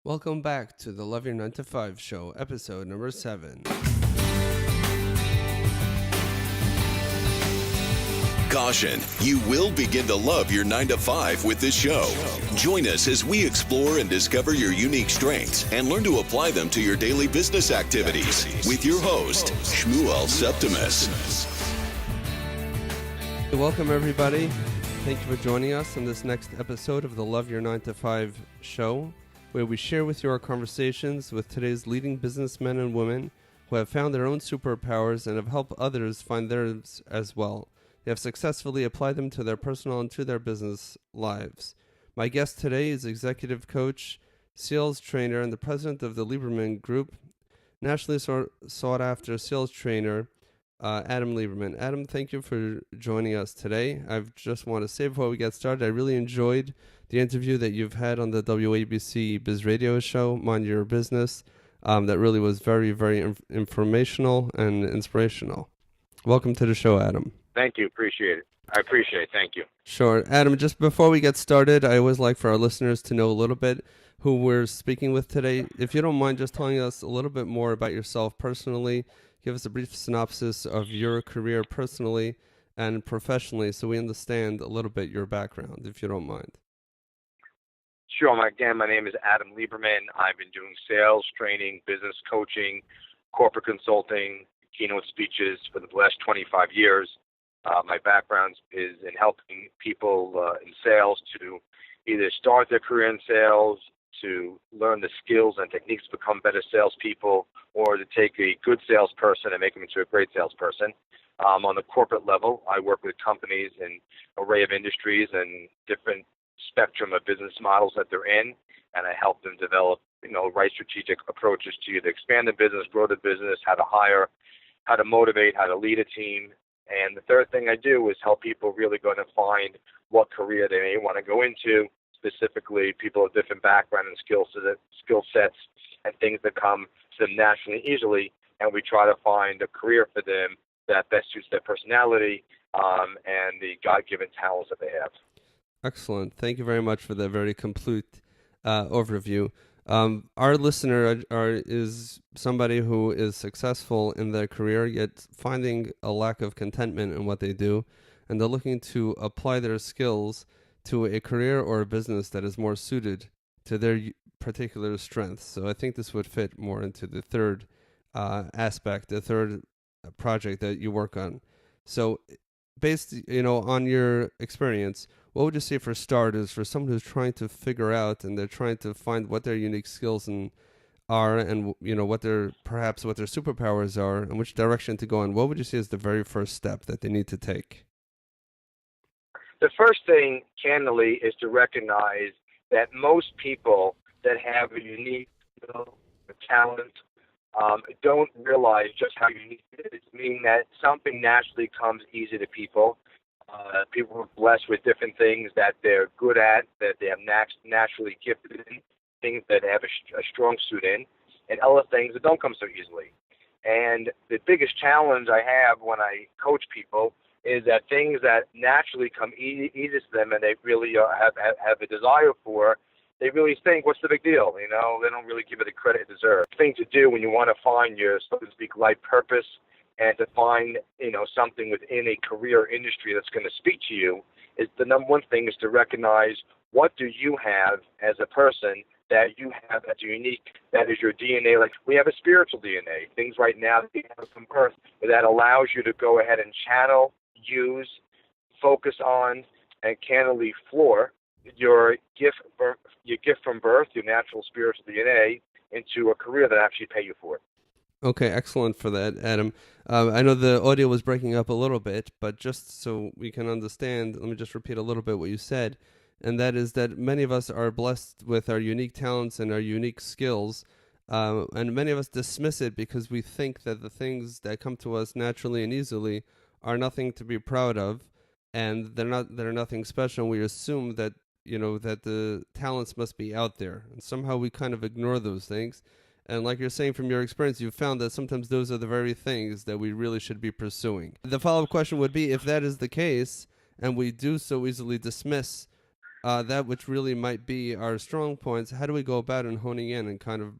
Welcome back to the Love Your 9 to 5 show, episode number 7. Caution, you will begin to love your 9 to 5 with this show. Join us as we explore and discover your unique strengths and learn to apply them to your daily business activities with your host, Shmuel Septimus. Welcome, everybody. Thank you for joining us on this next episode of the Love Your 9 to 5 show, where we share with you our conversations with today's leading businessmen and women who have found their own superpowers and have helped others find theirs as well. They have successfully applied them to their personal and to their business lives. My guest today is executive coach, sales trainer, and the president of the Lieberman Group, nationally sought after sales trainer, Adam Lieberman. Adam, thank you for joining us today. I just want to say before we get started, I really enjoyed the interview that you've had on the WABC Biz Radio show, Mind Your Business. That really was very, very informational and inspirational. Welcome to the show, Adam. Thank you. Appreciate it. I appreciate it. Thank you. Sure. Adam, just before we get started, I always like for our listeners to know a little bit who we're speaking with today. If you don't mind just telling us a little bit more about yourself personally, give us a brief synopsis of your career personally and professionally so we understand a little bit your background, if you don't mind. Sure. My name is Adam Lieberman. I've been doing sales, training, business coaching, corporate consulting, keynote speeches for the last 25 years. My background is in helping people in sales to either start their career in sales, to learn the skills and techniques to become better salespeople, or to take a good salesperson and make them into a great salesperson. On the corporate level, I work with companies in an array of industries and different spectrum of business models that they're in, and I help them develop, right strategic approaches to either expand the business, grow the business, how to hire, how to motivate, how to lead a team. And the third thing I do is help people really go to find what career they may want to go into, specifically people of different background and skill sets and things that come to them naturally and easily, and we try to find a career for them that best suits their personality and the God-given talents that they have. Excellent. Thank you very much for that very complete overview. Our listener is somebody who is successful in their career, yet finding a lack of contentment in what they do, and they're looking to apply their skills to a career or a business that is more suited to their particular strengths. So I think this would fit more into the third aspect, the third project that you work on. So based, on your experience, what would you say for starters, for someone who's trying to figure out and they're trying to find what their unique skills are and, what their superpowers are and which direction to go in? What would you say is the very first step that they need to take? The first thing, candidly, is to recognize that most people that have a unique skill, talent, don't realize just how unique it is, meaning that something naturally comes easy to people. People are blessed with different things that they're good at, that they have naturally gifted in, things that they have a strong suit in, and other things that don't come so easily. And the biggest challenge I have when I coach people is that things that naturally come easy to them and they really have a desire for, they really think, what's the big deal? They don't really give it the credit it deserves. The thing to do when you want to find your, so to speak, life purpose and to find, something within a career industry that's going to speak to you is the number one thing is to recognize what do you have as a person that you have that's unique, that is your DNA. Like we have a spiritual DNA, things right now that you have from birth that allows you to go ahead and channel, use, focus on, and candidly floor your gift from birth, your natural spiritual DNA, into a career that actually pay you for it. Okay, excellent for that, Adam. I know the audio was breaking up a little bit, but just so we can understand, let me just repeat a little bit what you said, and that is that many of us are blessed with our unique talents and our unique skills, and many of us dismiss it because we think that the things that come to us naturally and easily are nothing to be proud of, and they're nothing special. And we assume that that the talents must be out there, and somehow we kind of ignore those things. And like you're saying from your experience, you've found that sometimes those are the very things that we really should be pursuing. The follow-up question would be, if that is the case, and we do so easily dismiss that which really might be our strong points, how do we go about and honing in and kind of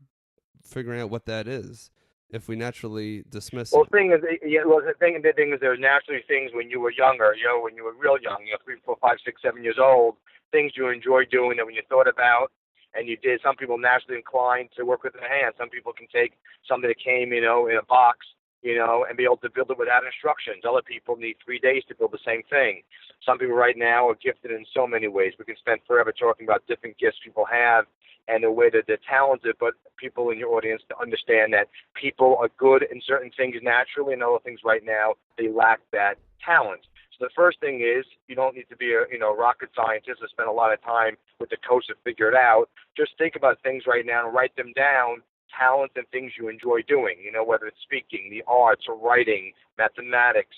figuring out what that is if we naturally dismiss Well, it? the thing is, there's naturally things when you were younger, when you were real young, 3, 4, 5, 6, 7 years old, things you enjoyed doing that when you thought about and you did. Some people naturally inclined to work with their hands. Some people can take something that came, in a box, and be able to build it without instructions. Other people need 3 days to build the same thing. Some people right now are gifted in so many ways. We can spend forever talking about different gifts people have and the way that they're talented, but people in your audience to understand that people are good in certain things naturally, and other things right now, they lack that talent. So the first thing is you don't need to be a rocket scientist or spend a lot of time with the coach to figure it out. Just think about things right now and write them down, talents and things you enjoy doing, whether it's speaking, the arts, or writing, mathematics,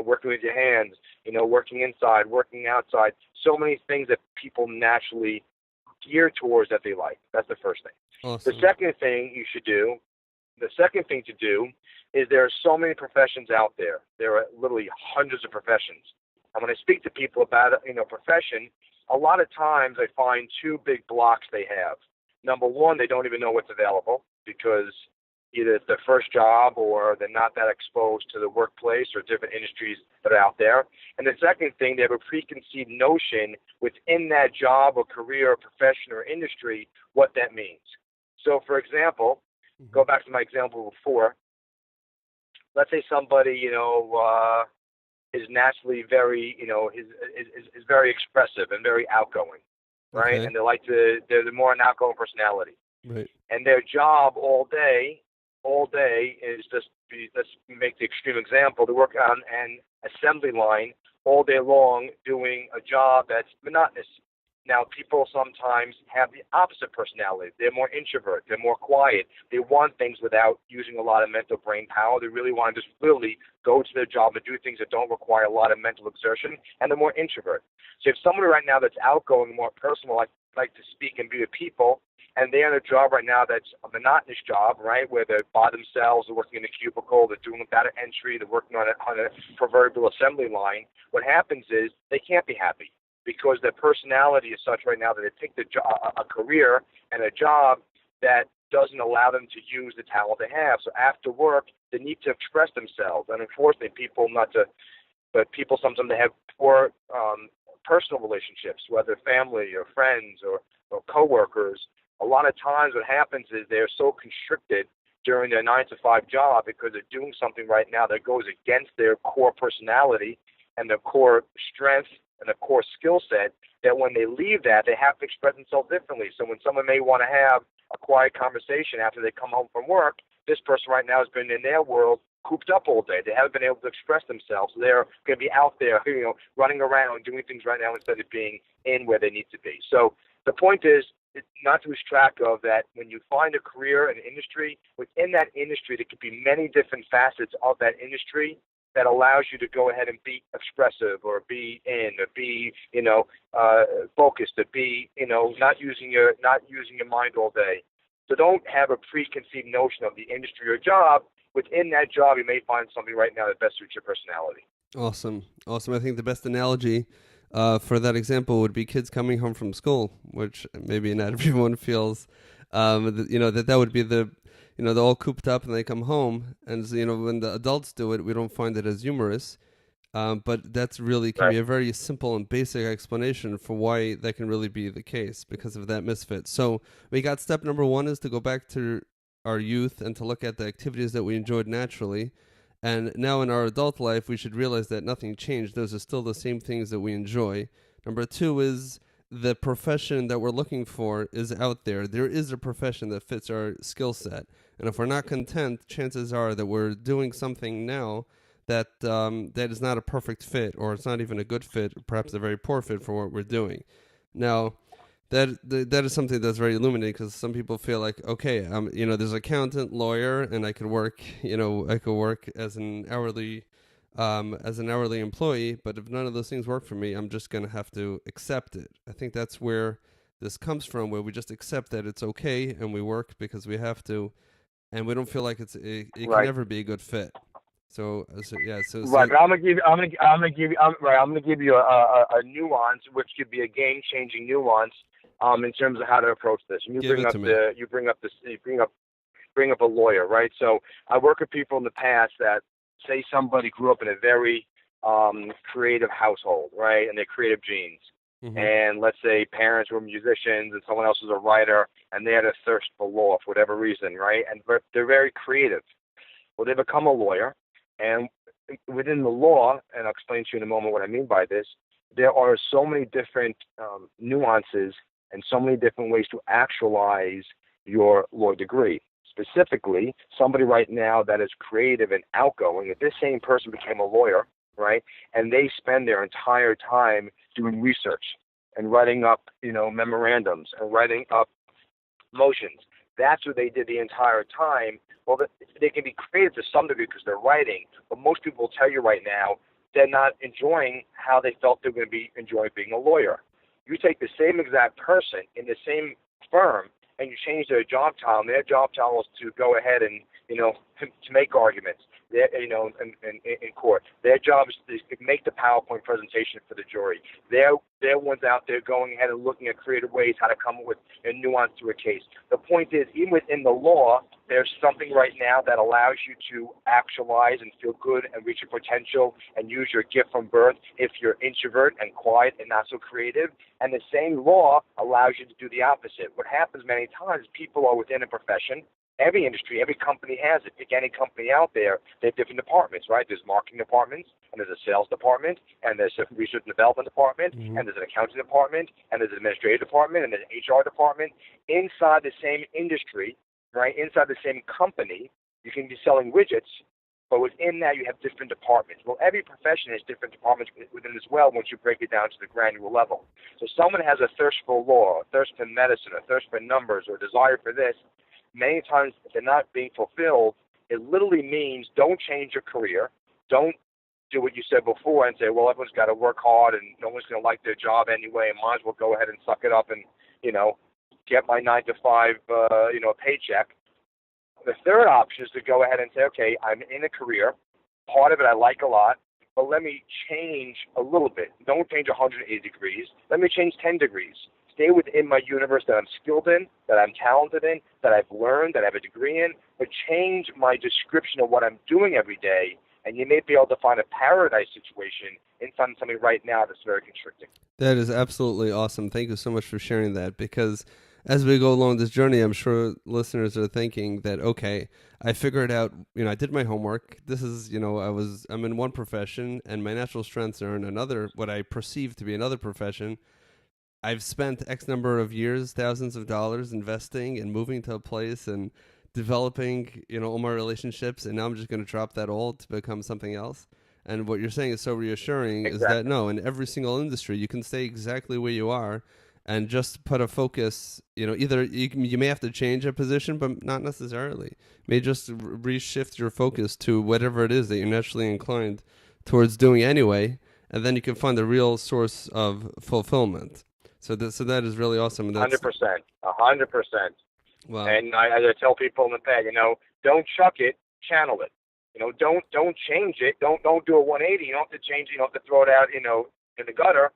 working with your hands, working inside, working outside. So many things that people naturally gear towards that they like. That's the first thing. Awesome. The second thing to do is there are so many professions out there. There are literally hundreds of professions. And when I speak to people about profession, a lot of times I find two big blocks they have. Number one, they don't even know what's available because either it's their first job or they're not that exposed to the workplace or different industries that are out there. And the second thing, they have a preconceived notion within that job or career or profession or industry what that means. So, for example, go back to my example before. Let's say somebody, is naturally very, is very expressive and very outgoing, right? Okay. And they're more an outgoing personality. Right. And their job all day is just, let's make the extreme example, to work on an assembly line all day long doing a job that's monotonous. Now, people sometimes have the opposite personality. They're more introvert. They're more quiet. They want things without using a lot of mental brain power. They really want to just literally go to their job and do things that don't require a lot of mental exertion, and they're more introvert. So if somebody right now that's outgoing, more personal, like to speak and be with people, and they're in a job right now that's a monotonous job, right, where they're by themselves, they're working in a cubicle, they're doing data entry, they're working on a proverbial assembly line, what happens is they can't be happy because their personality is such right now that they take a career and a job that doesn't allow them to use the talent they have. So after work, they need to express themselves. And unfortunately, people sometimes they have poor personal relationships, whether family or friends or coworkers. A lot of times what happens is they're so constricted during their 9-to-5 job because they're doing something right now that goes against their core personality and their core strength and their core skill set, that when they leave that, they have to express themselves differently. So when someone may want to have a quiet conversation after they come home from work, this person right now has been in their world cooped up all day. They haven't been able to express themselves. So they're going to be out there, running around, doing things right now instead of being in where they need to be. So the point is not to lose track of that when you find a career, an industry, within that industry, there could be many different facets of that industry that allows you to go ahead and be expressive or be focused, to be, not using your mind all day. So don't have a preconceived notion of the industry or job. Within that job, you may find something right now that best suits your personality. Awesome. I think the best analogy for that example would be kids coming home from school, which maybe not everyone feels, that would be they're all cooped up and they come home. And, when the adults do it, we don't find it as humorous. But that's really can be a very simple and basic explanation for why that can really be the case because of that misfit. So we got step number one is to go back to our youth and to look at the activities that we enjoyed naturally. And now in our adult life, we should realize that nothing changed. Those are still the same things that we enjoy. Number two is the profession that we're looking for is out there. There is a profession that fits our skill set. And if we're not content, chances are that we're doing something now that that is not a perfect fit, or it's not even a good fit, or perhaps a very poor fit for what we're doing. Now, that is something that's very illuminating because some people feel like, okay, there's an accountant, lawyer, and I could work as an hourly employee, but if none of those things work for me, I'm just going to have to accept it. I think that's where this comes from, where we just accept that it's okay and we work because we have to, and we don't feel like it can never be a good fit. So Right, but I'm gonna give you a nuance, which could be a game-changing nuance, in terms of how to approach this. And give it to me. bring up a lawyer, right? So I work with people in the past that say somebody grew up in a very creative household, right, and they're creative genes. Mm-hmm. And let's say parents were musicians and someone else was a writer, and they had a thirst for law for whatever reason, right? And they're very creative. Well, they become a lawyer, and within the law, and I'll explain to you in a moment what I mean by this, there are so many different nuances and so many different ways to actualize your law degree. Specifically, somebody right now that is creative and outgoing, if this same person became a lawyer, right, and they spend their entire time doing research and writing up, memorandums and writing up motions, that's what they did the entire time. Well, they can be creative to some degree because they're writing, but most people will tell you right now they're not enjoying how they felt they were going to be enjoying being a lawyer. You take the same exact person in the same firm and you change their job title, and their job title is to go ahead and, to make arguments, in court. Their job is to make the PowerPoint presentation for the jury. They're ones out there going ahead and looking at creative ways how to come up with a nuance to a case. The point is, even within the law, there's something right now that allows you to actualize and feel good and reach your potential and use your gift from birth if you're introvert and quiet and not so creative. And the same law allows you to do the opposite. What happens many times, people are within a profession. Every industry, every company has it. Pick any company out there, they have different departments, right? There's marketing departments, and there's a sales department, and there's a research and development department, Mm-hmm. and there's an accounting department, and there's an administrative department, and there's an HR department. Inside the same industry, right, inside the same company, you can be selling widgets, but within that you have different departments. Well, every profession has different departments within as well once you break it down to the granular level. So someone has a thirst for law, a thirst for medicine, a thirst for numbers, or a desire for this. Many times, if they're not being fulfilled, it literally means don't change your career. Don't do what you said before and say, well, everyone's got to work hard and no one's going to like their job anyway, and might as well go ahead and suck it up and, get my 9-to-5, paycheck. The third option is to go ahead and say, okay, I'm in a career. Part of it I like a lot, but let me change a little bit. Don't change 180 degrees. Let me change 10 degrees. Stay within my universe that I'm skilled in, that I'm talented in, that I've learned, that I have a degree in, but change my description of what I'm doing every day, and you may be able to find a paradise situation inside something right now that's very constricting. That is absolutely awesome. Thank you so much for sharing that, because as we go along this journey, I'm sure listeners are thinking that, okay, I figured out, I did my homework. This is, I'm in one profession and my natural strengths are in another, what I perceive to be another profession. I've spent X number of years, thousands of dollars investing and moving to a place and developing, all my relationships, and now I'm just going to drop that all to become something else. And what you're saying is so reassuring. Exactly. Is that no, in every single industry, you can stay exactly where you are and just put a focus, either you may have to change a position, but not necessarily. You may just reshift your focus to whatever it is that you're naturally inclined towards doing anyway, and then you can find the real source of fulfillment. So that is really awesome. 100%. Wow. And I tell people in the past, don't chuck it, channel it. Don't change it. Don't do a 180. You don't have to change it. You don't have to throw it out, in the gutter.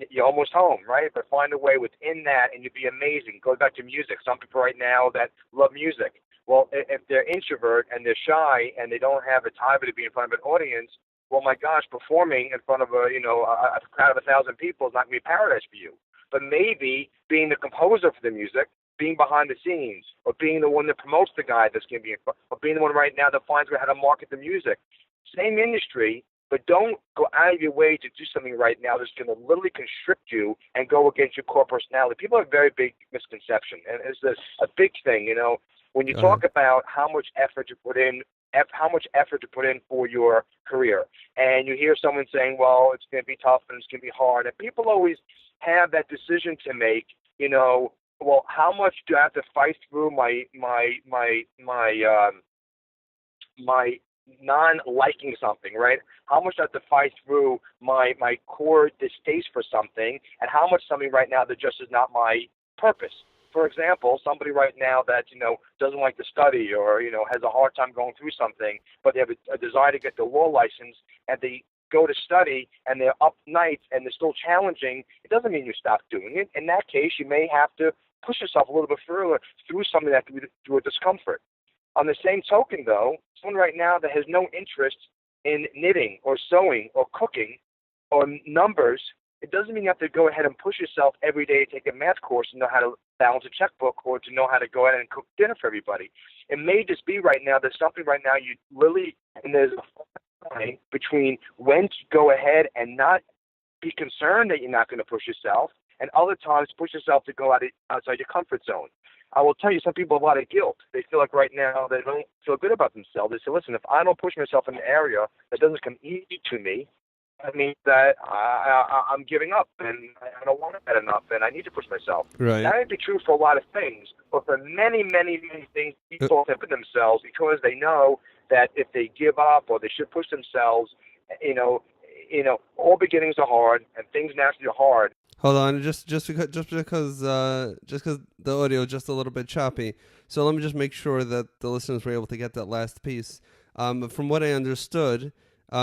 You're almost home, right? But find a way within that, and you'd be amazing. Go back to music. Some people right now that love music. Well, if they're introvert and they're shy and they don't have a time to be in front of an audience, well, my gosh, performing in front of a crowd of 1,000 people is not going to be paradise for you. But maybe being the composer for the music, being behind the scenes, or being the one that promotes the guy that's going to be in front, or being the one right now that finds out how to market the music. Same industry, but don't go out of your way to do something right now that's going to literally constrict you and go against your core personality. People have a very big misconception, and it's a big thing, when you talk about how much effort to put in for your career. And you hear someone saying, well, it's going to be tough and it's going to be hard. And people always have that decision to make, well, how much do I have to fight through my non-liking something, right? How much do I have to fight through my core distaste for something, and how much something right now that just is not my purpose? for example, somebody right now that, doesn't like to study or, has a hard time going through something, but they have a desire to get the law license and they go to study and they're up nights and they're still challenging, it doesn't mean you stop doing it. In that case, you may have to push yourself a little bit further through something that could be through a discomfort. On the same token, though, someone right now that has no interest in knitting or sewing or cooking or numbers, it doesn't mean you have to go ahead and push yourself every day to take a math course and know how to balance a checkbook or to know how to go ahead and cook dinner for everybody. It may just be right now, there's something right now you really, and there's a line between when to go ahead and not be concerned that you're not going to push yourself, and other times push yourself to go outside your comfort zone. I will tell you, some people have a lot of guilt. They feel like right now they don't feel good about themselves. They say, listen, if I don't push myself in an area that doesn't come easy to me, that means that I'm giving up and I don't want it enough and I need to push myself. Right. That might be true for a lot of things, but for many, many, many things, people have put themselves because they know that if they give up or they should push themselves, all beginnings are hard and things naturally are hard. Hold on, just because the audio is just a little bit choppy. So let me just make sure that the listeners were able to get that last piece. From what I understood,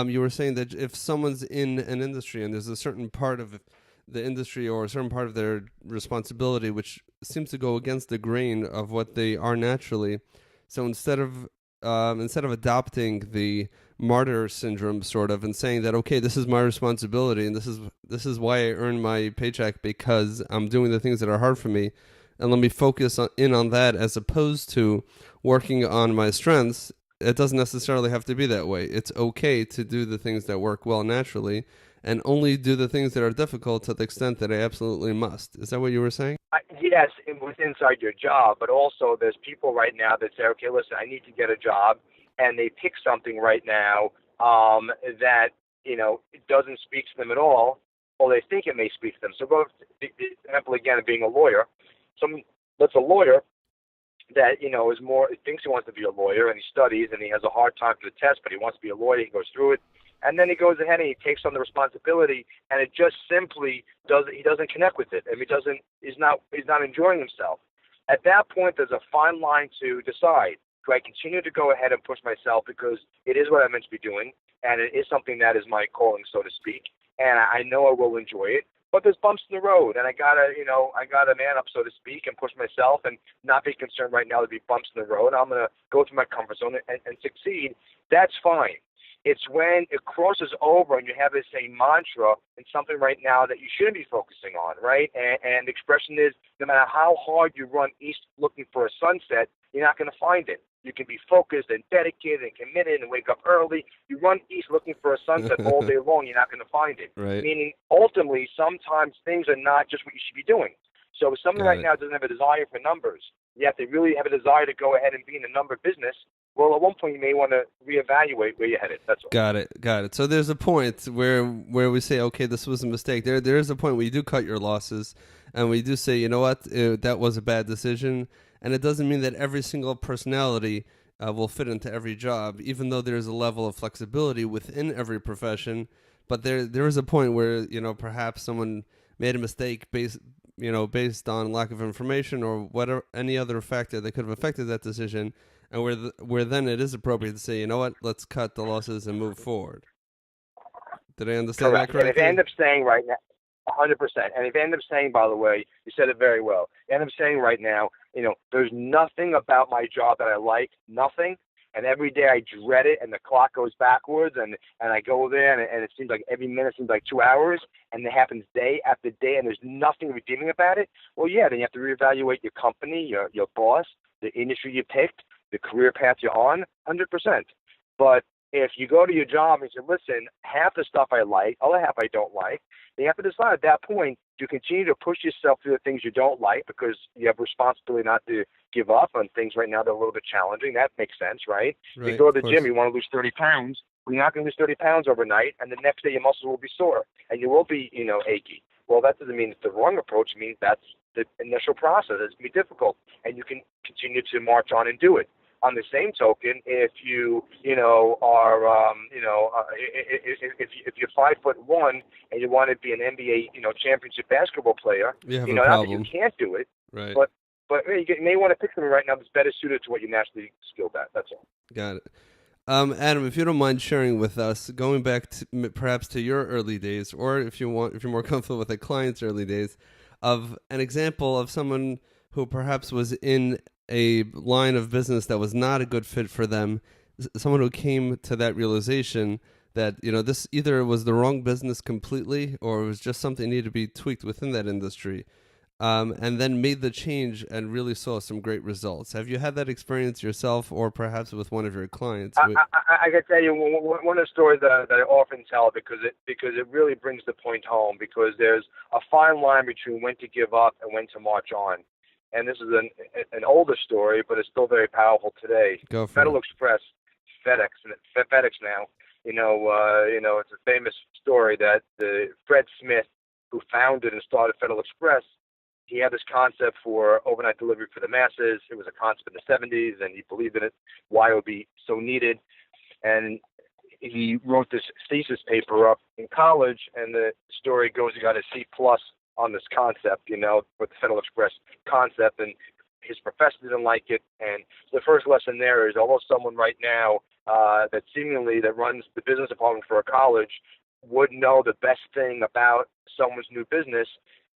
you were saying that if someone's in an industry and there's a certain part of the industry or a certain part of their responsibility which seems to go against the grain of what they are naturally, so instead of adopting the martyr syndrome sort of and saying that, okay, this is my responsibility and this is why I earn my paycheck, because I'm doing the things that are hard for me, and let me focus on that as opposed to working on my strengths. It doesn't necessarily have to be that way. It's okay to do the things that work well naturally and only do the things that are difficult to the extent that I absolutely must. Is that what you were saying? Yes, it was inside your job, but also there's people right now that say, okay, listen, I need to get a job, and they pick something right now that, it doesn't speak to them at all, or they think it may speak to them. So go to the example again of being a lawyer. Someone that's a lawyer that, is more, thinks he wants to be a lawyer, and he studies, and he has a hard time for the test, but he wants to be a lawyer, he goes through it, and then he goes ahead and he takes on the responsibility, and it just simply he doesn't connect with it, and he's not enjoying himself. At that point, there's a fine line to decide. Do I continue to go ahead and push myself because it is what I'm meant to be doing, and it is something that is my calling, so to speak, and I know I will enjoy it, but there's bumps in the road, and I gotta man up, so to speak, and push myself and not be concerned right now to be bumps in the road. I'm gonna go through my comfort zone and succeed. That's fine. It's when it crosses over and you have this same mantra and something right now that you shouldn't be focusing on, right? And the expression is, no matter how hard you run east looking for a sunset, you're not going to find it. You can be focused and dedicated and committed and wake up early. You run east looking for a sunset all day long, you're not going to find it. Right. Meaning, ultimately, sometimes things are not just what you should be doing. So if someone right now doesn't have a desire for numbers, you have to really have a desire to go ahead and be in the number business. Well, at one point you may want to reevaluate where you're headed. That's all. Got it. So there's a point where we say, okay, this was a mistake. There is a point where you do cut your losses, and we do say, you know what, that was a bad decision. And it doesn't mean that every single personality will fit into every job, even though there's a level of flexibility within every profession. But there is a point where, perhaps someone made a mistake based on lack of information or whatever, any other factor that could have affected that decision. And where then it is appropriate to say, you know what, let's cut the losses and move forward. Did I understand that correctly? And if I end up saying right now, 100%. And if I end up saying, by the way, you said it very well. I end up saying right now, there's nothing about my job that I like, nothing. And every day I dread it, and the clock goes backwards, and I go there, and it seems like every minute seems like 2 hours, and it happens day after day, and there's nothing redeeming about it. Well, yeah, then you have to reevaluate your company, your boss, the industry you picked, the career path you're on, 100%. But if you go to your job and say, listen, half the stuff I like, other half I don't like, then you have to decide at that point, do you continue to push yourself through the things you don't like because you have responsibility not to give up on things right now that are a little bit challenging? That makes sense, right? You go to the gym, you want to lose 30 pounds, well, you're not going to lose 30 pounds overnight, and the next day your muscles will be sore, and you will be, achy. Well, that doesn't mean it's the wrong approach. It means that's the initial process. It's going to be difficult, and you can continue to march on and do it. On the same token, if you are if you're 5'1" and you want to be an NBA championship basketball player, not that you can't do it, right? But But you may want to pick something right now that's better suited to what you're naturally skilled at. That's all. Got it. Adam, if you don't mind sharing with us, going back to perhaps to your early days, or if you're more comfortable with a client's early days, of an example of someone who perhaps was in a line of business that was not a good fit for them, someone who came to that realization that, this either was the wrong business completely or it was just something needed to be tweaked within that industry, and then made the change and really saw some great results. Have you had that experience yourself or perhaps with one of your clients? I can tell you one of the stories that I often tell because it really brings the point home, because there's a fine line between when to give up and when to march on. And this is an older story, but it's still very powerful today. Go for Federal it. Express, FedEx now. It's a famous story that Fred Smith, who founded and started Federal Express, he had this concept for overnight delivery for the masses. It was a concept in the 70s, and he believed in it, why it would be so needed. And he wrote this thesis paper up in college, and the story goes he got a C+ on this concept, with the Federal Express concept, and his professor didn't like it. And the first lesson there is, although someone right now that runs the business department for a college would know the best thing about someone's new business,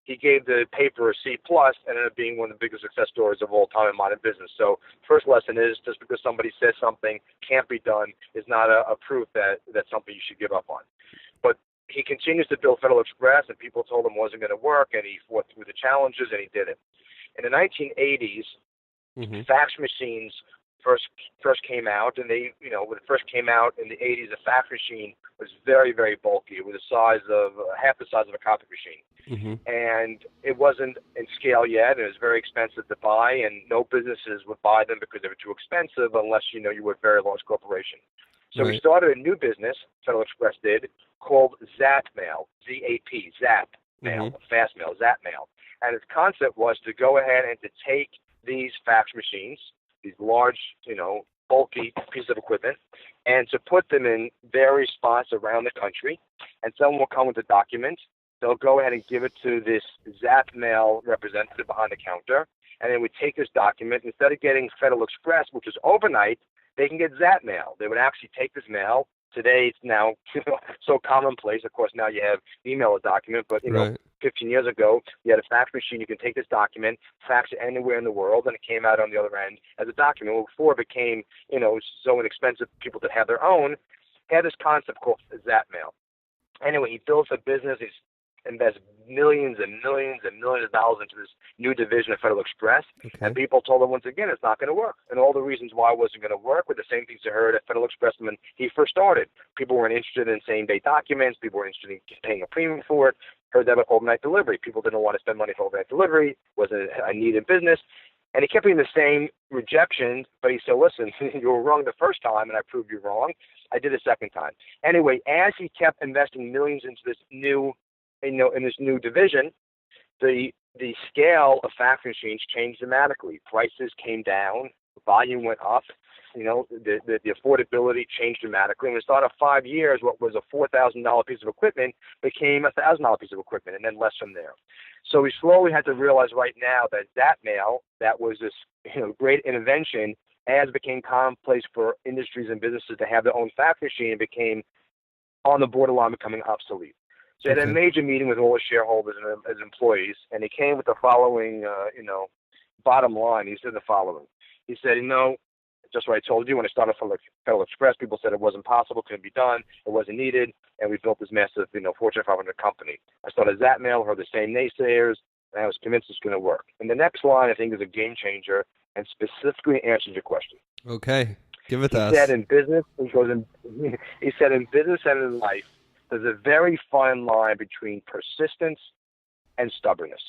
he gave the paper a C+, and ended up being one of the biggest success stories of all time in modern business. So first lesson is, just because somebody says something can't be done is not a proof that that's something you should give up on. But he continues to build Federal Express, and people told him it wasn't going to work, and he fought through the challenges, and he did it. In the 1980s, fax machines first came out, and when it first came out in the 80s, a fax machine was very, very bulky. It was half the size of a copy machine. And it wasn't in scale yet. It was very expensive to buy, and no businesses would buy them because they were too expensive unless you were a very large corporation. So we started a new business, Federal Express did, called Zap Mail, Z-A-P, Zap Mail, Fast Mail, Zap Mail. And its concept was to go ahead and to take these fax machines, these large, bulky pieces of equipment, and to put them in various spots around the country. And someone will come with a document. They'll go ahead and give it to this Zap Mail representative behind the counter, and they would take this document. Instead of getting Federal Express, which is overnight, they can get Zap Mail. They would actually take this mail. Today, it's now so commonplace. Of course, now you have email a document, but 15 years ago, you had a fax machine. You can take this document, fax it anywhere in the world, and it came out on the other end as a document. Well, before it became, so inexpensive, people that have their own had this concept called Zap Mail. Anyway, he built a business. He's invested millions and millions and millions of dollars into this new division of Federal Express, and people told him once again it's not going to work. And all the reasons why it wasn't going to work were the same things they heard at Federal Express when he first started. People weren't interested in same-day documents. People were interested in paying a premium for it. Heard that about overnight delivery. People didn't want to spend money for overnight delivery. Was a needed business. And he kept getting the same rejection, but he said, listen, you were wrong the first time, and I proved you wrong. I did it a second time. Anyway, as he kept investing millions into this new in this new division, the scale of fax machines changed dramatically. Prices came down, volume went up, the affordability changed dramatically. And in the start of 5 years, what was a $4,000 piece of equipment became a $1,000 piece of equipment, and then less from there. So we slowly had to realize right now that Zap Mail, that was this great invention, as it became commonplace for industries and businesses to have their own fax machine, became on the borderline becoming obsolete. So he had a major meeting with all his shareholders and his employees, and he came with the following, bottom line. He said the following. He said, just what I told you, when I started Federal Express, people said it wasn't possible, couldn't be done, it wasn't needed, and we built this massive, Fortune 500 company. I started Zap Mail, heard the same naysayers, and I was convinced it's going to work. And the next line, I think, is a game changer and specifically answers your question. Okay, give it to us. He said in business and in life, there's a very fine line between persistence and stubbornness.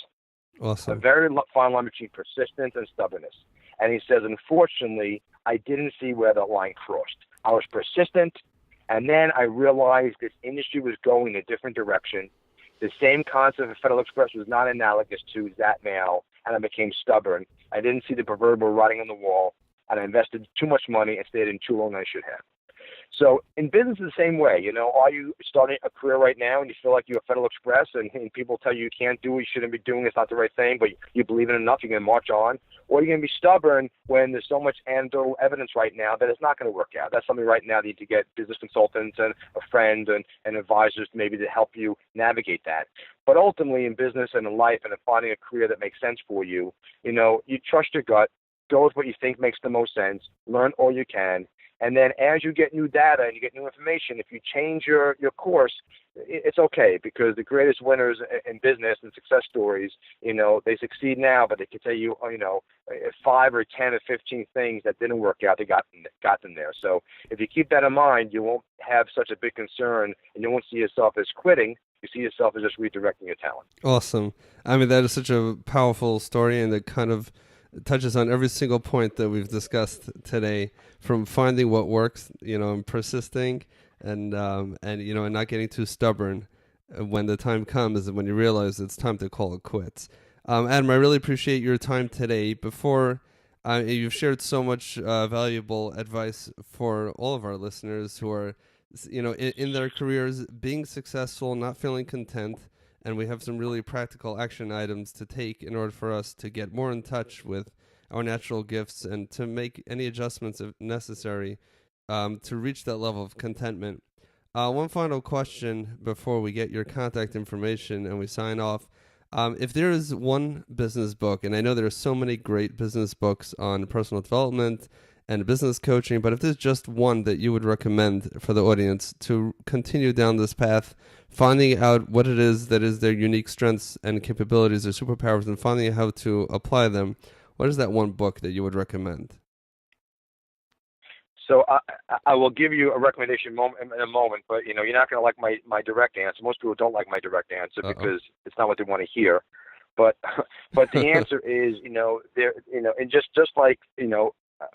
Awesome. A very fine line between persistence and stubbornness. And he says, unfortunately, I didn't see where the line crossed. I was persistent, and then I realized this industry was going in a different direction. The same concept of Federal Express was not analogous to Zap Mail, and I became stubborn. I didn't see the proverbial writing on the wall, and I invested too much money and stayed in too long than I should have. So in business, the same way. Are you starting a career right now and you feel like you're Federal Express and people tell you can't do it, you shouldn't be doing it, it's not the right thing, but you believe in it enough, you're going to march on? Or are you going to be stubborn when there's so much anecdotal evidence right now that it's not going to work out? That's something right now that you need to get business consultants and a friend and advisors maybe to help you navigate that. But ultimately in business and in life and in finding a career that makes sense for you, you trust your gut, go with what you think makes the most sense, learn all you can. And then as you get new data and you get new information, if you change your course, it's okay, because the greatest winners in business and success stories, they succeed now, but they can tell you, 5 or 10 or 15 things that didn't work out, they got them there. So if you keep that in mind, you won't have such a big concern and you won't see yourself as quitting. You see yourself as just redirecting your talent. Awesome. I mean, that is such a powerful story, and it kind of touches on every single point that we've discussed today, from finding what works, and persisting, and not getting too stubborn when the time comes and when you realize it's time to call it quits. Adam, I really appreciate your time today. Before you've shared so much valuable advice for all of our listeners who are, in their careers, being successful, not feeling content. And we have some really practical action items to take in order for us to get more in touch with our natural gifts and to make any adjustments if necessary to reach that level of contentment. One final question before we get your contact information and we sign off. If there is one business book, and I know there are so many great business books on personal development and business coaching, but if there's just one that you would recommend for the audience to continue down this path, finding out what it is that is their unique strengths and capabilities, their superpowers, and finding out how to apply them, what is that one book that you would recommend? So I will give you a recommendation in a moment, but you're not going to like my direct answer. Most people don't like my direct answer because it's not what they want to hear. But the answer is, and just like,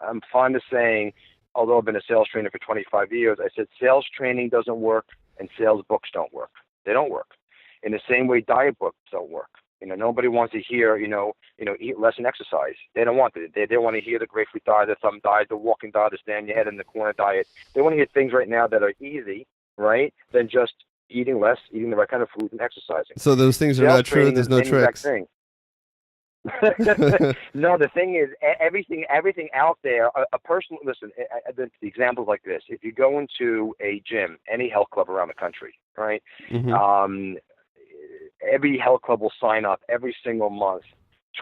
I'm fond of saying, although I've been a sales trainer for 25 years, I said sales training doesn't work and sales books don't work. They don't work. In the same way diet books don't work. Nobody wants to hear, eat less and exercise. They don't want it. They want to hear the grapefruit diet, the thumb diet, the walking diet, the stand your head in the corner diet. They want to hear things right now that are easy, right, than just eating less, eating the right kind of food, and exercising. So those things are not true? There's no tricks? No, the thing is, everything out there, a person, listen, the examples like this, if you go into a gym, any health club around the country, right, every health club will sign up every single month,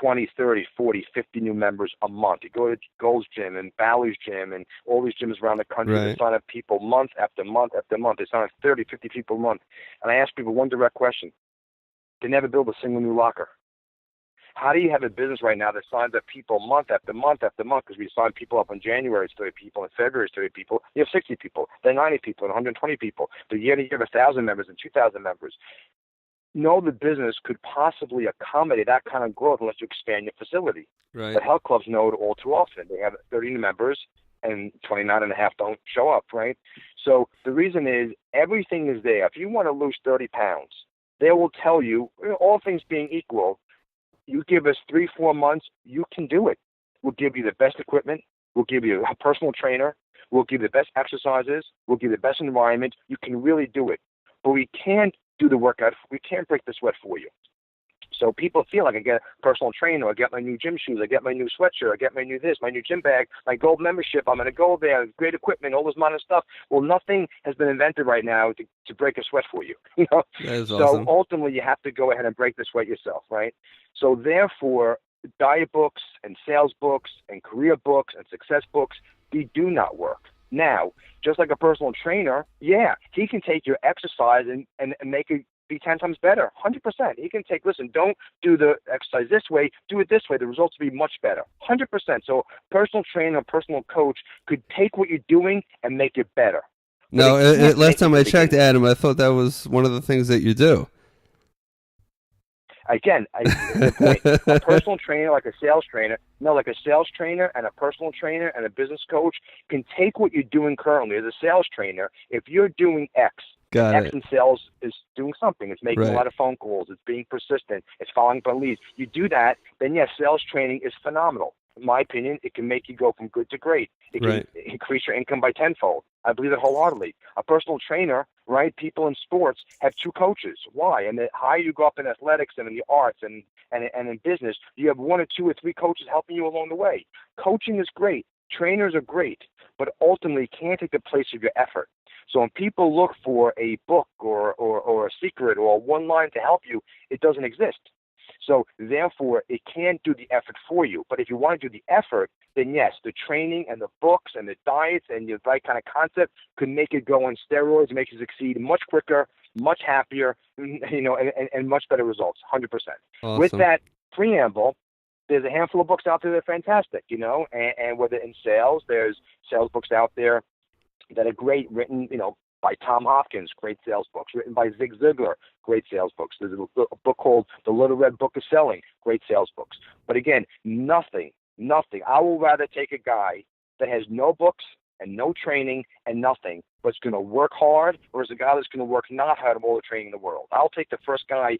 20, 30, 40, 50 new members a month. You go to Gold's Gym and Bally's Gym and all these gyms around the country, They sign up people month after month after month. They sign up 30, 50 people a month. And I ask people one direct question. They never build a single new locker. How do you have a business right now that signs up people month after month after month? Because we sign people up in January, it's 30 people. In February, it's 30 people. You have 60 people, then 90 people, and 120 people. The year you have 1,000 members and 2,000 members. No, the business could possibly accommodate that kind of growth unless you expand your facility. Right. But health clubs know it all too often. They have 30 members and 29 and a half don't show up, right? So the reason is everything is there. If you want to lose 30 pounds, they will tell you, all things being equal, you give us 3-4 months, you can do it. We'll give you the best equipment. We'll give you a personal trainer. We'll give you the best exercises. We'll give you the best environment. You can really do it. But we can't do the workout. We can't break the sweat for you. So people feel like I get a personal trainer, I get my new gym shoes, I get my new sweatshirt, I get my new this, my new gym bag, my gold membership, I'm going to go there, great equipment, all this modern stuff. Well, nothing has been invented right now to break a sweat for you. That is awesome. So ultimately you have to go ahead and break the sweat yourself, right? So therefore, diet books and sales books and career books and success books, they do not work. Now, just like a personal trainer, yeah, he can take your exercise and make it be 10 times better, 100%. He can take, listen, don't do the exercise this way, do it this way. The results will be much better, 100%. So personal trainer, personal coach could take what you're doing and make it better. No, last time I checked, Adam, I thought that was one of the things that you do. Again, the point. A personal trainer, like a sales trainer, like a sales trainer and a personal trainer and a business coach can take what you're doing currently as a sales trainer. If you're doing X, X in sales is doing something. It's making a lot of phone calls. It's being persistent. It's following up on leads. You do that, then yes, sales training is phenomenal. in my opinion, it can make you go from good to great. It can Right. increase your income by tenfold. I believe it wholeheartedly. A personal trainer, right? People in sports have two coaches. Why? And the higher you go up in athletics and in the arts and in business, you have one or two or three coaches helping you along the way. Coaching is great. Trainers are great, but ultimately can't take the place of your effort. So when people look for a book or a secret or one line to help you, it doesn't exist. So therefore, it can't do the effort for you. But if you want to do the effort, then yes, the training and the books and the diets and the right kind of concept could make it go on steroids, make you succeed much quicker, much happier, and much better results, 100%. Awesome. With that preamble, there's a handful of books out there that are fantastic, and whether in sales, there's sales books out there that are great, written, by Tom Hopkins, great sales books, written by Zig Ziglar, great sales books. There's a book called The Little Red Book of Selling, great sales books. But again, nothing. I will rather take a guy that has no books and no training and nothing, but is going to work hard, or is a guy that's going to work not hard of all the training in the world. I'll take the first guy,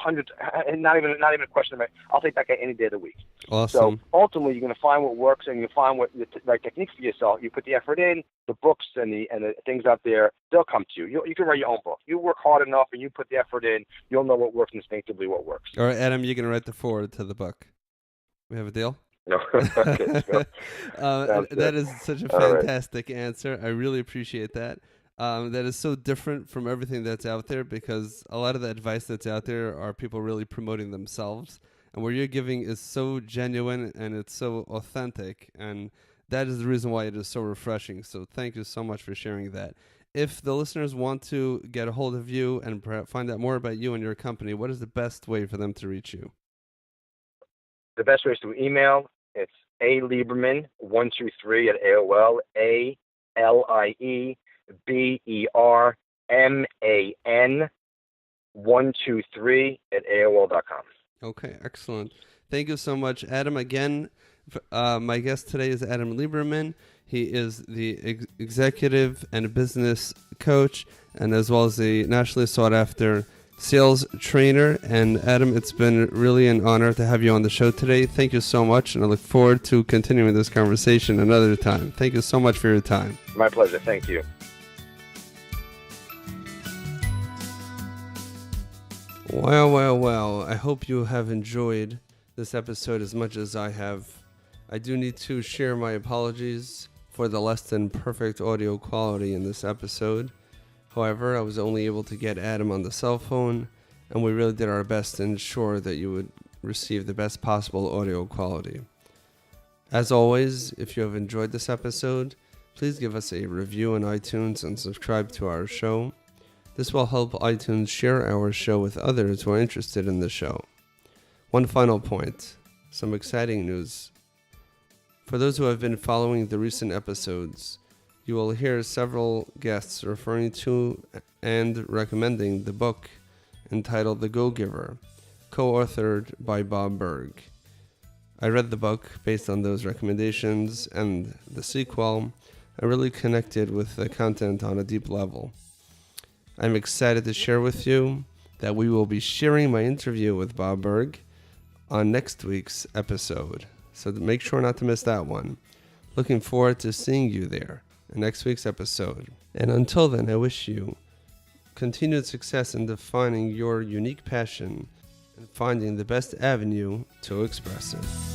not even a question of it. I'll take that guy any day of the week. Awesome. So ultimately, you're going to find what works, and you find what the right techniques for yourself. You put the effort in, the books and the things out there, they'll come to you. You can write your own book. You work hard enough, and you put the effort in, you'll know what works instinctively, what works. All right, Adam, you can write the foreword to the book. We have a deal? No. Okay, that is such a fantastic answer. I really appreciate that. That is so different from everything that's out there, because a lot of the advice that's out there are people really promoting themselves. And what you're giving is so genuine and it's so authentic. And that is the reason why it is so refreshing. So thank you so much for sharing that. If the listeners want to get a hold of you and perhaps find out more about you and your company, what is the best way for them to reach you? The best way is through email. It's Lieberman123 at AOL, ALieberman123 at AOL.com. Okay, excellent. Thank you so much, Adam. Again, my guest today is Adam Lieberman. He is the executive and business coach, and as well as the nationally sought-after sales trainer. And Adam, it's been really an honor to have you on the show today. Thank you so much, and I look forward to continuing this conversation another time. Thank you so much for your time. My pleasure. Thank you. Well. I hope you have enjoyed this episode as much as I have. I do need to share my apologies for the less than perfect audio quality in this episode. However, I was only able to get Adam on the cell phone, and we really did our best to ensure that you would receive the best possible audio quality. As always, if you have enjoyed this episode, please give us a review on iTunes and subscribe to our show. This will help iTunes share our show with others who are interested in the show. One final point, some exciting news. For those who have been following the recent episodes, you will hear several guests referring to and recommending the book entitled The Go-Giver, co-authored by Bob Burg. I read the book based on those recommendations, and the sequel, I really connected with the content on a deep level. I'm excited to share with you that we will be sharing my interview with Bob Burg on next week's episode, so make sure not to miss that one. Looking forward to seeing you there in next week's episode. And until then, I wish you continued success in defining your unique passion and finding the best avenue to express it.